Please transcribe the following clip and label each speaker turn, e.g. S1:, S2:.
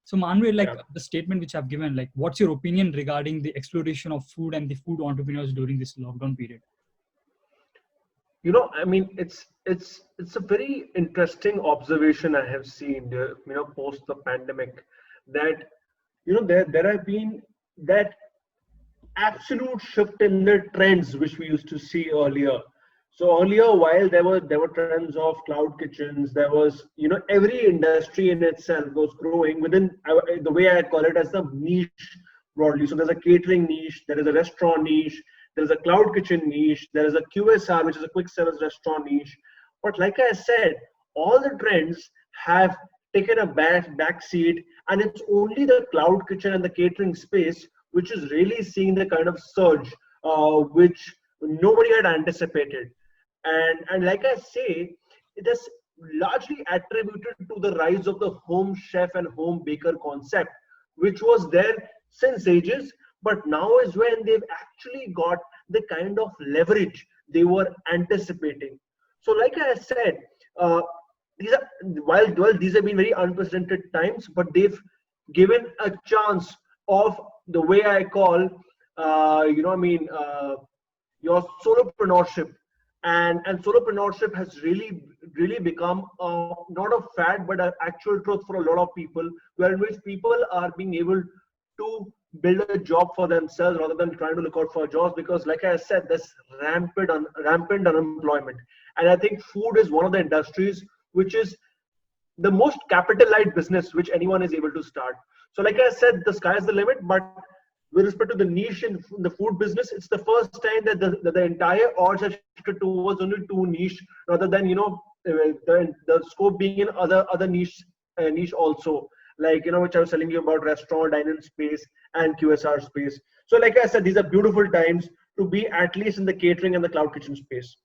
S1: So Manvir, like
S2: Yeah.
S1: the statement which I've given, like what's your opinion regarding the exploitation of food and the food entrepreneurs during this lockdown period?
S2: I mean, it's a very interesting observation I have seen, post the pandemic, that there have been that absolute shift in the trends which we used to see earlier. So earlier, while there were trends of cloud kitchens, there was, every industry in itself was growing within, the way I call it, as the niche broadly. So there's a catering niche, there is a restaurant niche, there is a cloud kitchen niche, there is a QSR, which is a quick service restaurant niche. But like I said, all the trends have taken a back seat, and it's only the cloud kitchen and the catering space which is really seeing the kind of surge which nobody had anticipated. And like I say, it is largely attributed to the rise of the home chef and home baker concept, which was there since ages, but now is when they've actually got the kind of leverage they were anticipating. So, like I said, uh, these are while these have been very unprecedented times, but they've given a chance of the way I call, your solopreneurship, and solopreneurship has really become not a fad but an actual truth for a lot of people, where in which people are being able to build a job for themselves rather than trying to look out for jobs, because like I said, there's rampant unemployment. And I think food is one of the industries which is the most capitalized business which anyone is able to start. So like I said, the sky is the limit, but with respect to the niche in the food business, it's the first time that the entire odds have shifted towards only two niche, rather than the scope being in other niche also, like which I was telling you about, restaurant, dining space, and QSR space. So like I said, these are beautiful times to be at least in the catering and the cloud kitchen space.